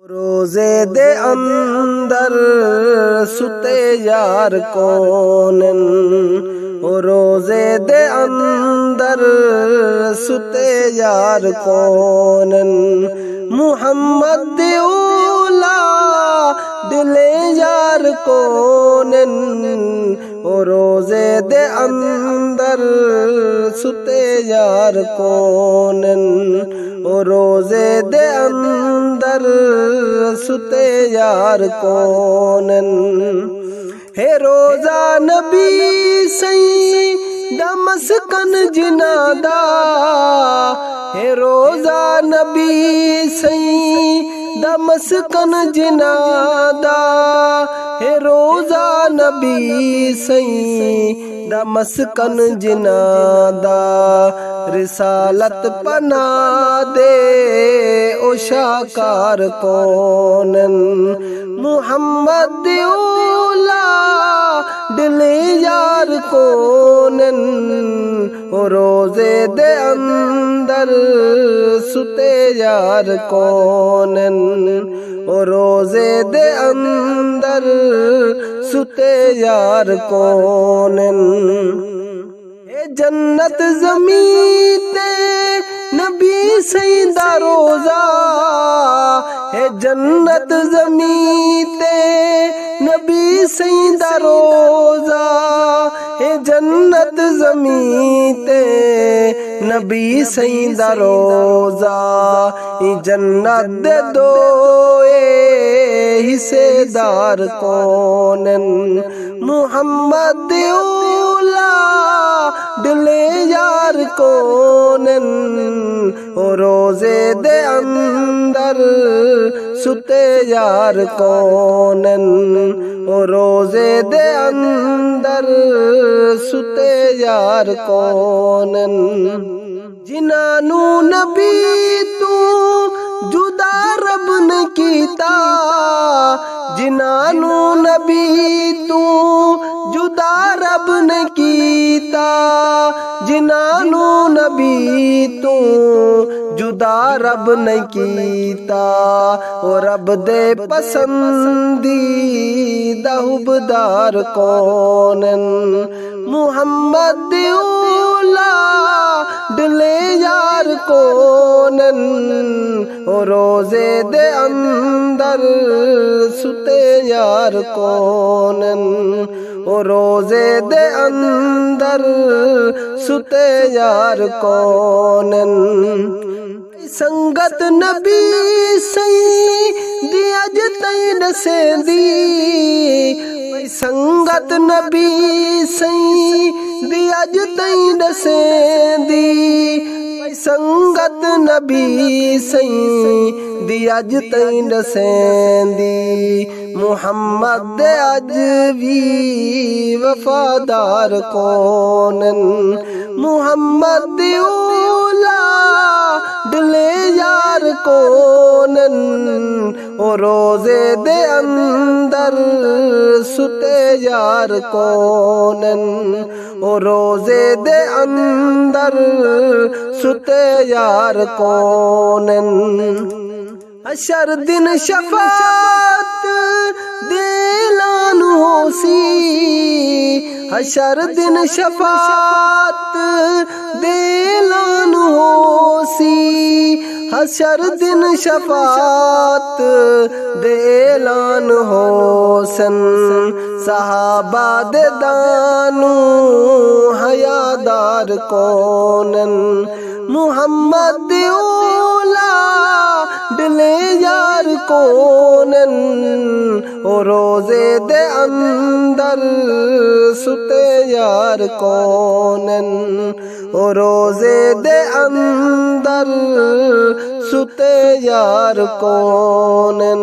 रोजे दे अंदर सुते यार कौनन, रोजे दे अंदर सुते यार कौनन। मुहम्मद औला दिले यार कौनन, रोजे दे अंदर सुते यार कौनन, रोजे दे अंदर सुते यार कौनन। हे रोजा नबी सई दमस्कन जिनादा, हे रोजा नबी सई दमस्कन जिनादा, हे रोजा नबी सई दमस्कन जिनादा। रिसालत पना दे ओ शाकार कौनन, मुहम्मद औला दिले यार कौनन, रोजे दे अंदर सुते यार कौनन, रोजे दे अंदर सुते यार कौनन। जन्नत ज़मीं ते नबी सईदा रोज़ा, है जन्नत ज़मीं ते नबी सईदा रोज़ा, है जन्नत ज़मीं ते नबी सईदा रोज़ा। जन्नत दे दो हिस्सेदार कौनन, मुहम्मद औला दिले यार कौनन, रोजे दे अंदर सुते यार कौनन, रोजे दे अंदर सुते यार कौनन। जिनानू नबी तू जुदा रब ने कीता, जिनानू नबी तू जुदा रब ने कीता, जिनानू नबी तू जुदा रब ने कीता। ओ रब दे पसंदीदा हुबदार कौनन, मुहम्मद औला दिले यार कौनन, रोजे दे अंदर सुते यार कौनन, रोजे दे अंदर सुते यार कौनन। संगत नबी सई दी अज तई दसेंदी, संगत नबी सई दी अज तई दसेंदी, संगत नबी सई दी अज तई दसेंदी। मुहम्मद अज भी वफादार कौनन, मुहम्मद औला दिले यार कौनन, रोजे दे अंदर सुते यार कौनन, रोजे दे अंदर सुते यार कौनन। हशर दिन शफात दिलान होसी, हशर दिन शफात दिलान होसी, हशर दिन शफात दिलान होसन। सहाबा दे दानू हयादार कौनन, मुहम्मद औला दिले यार कौनन, रोजे दे अंदर सुते यार कौनन, रोजे दे अंदर सुते यार कौनन।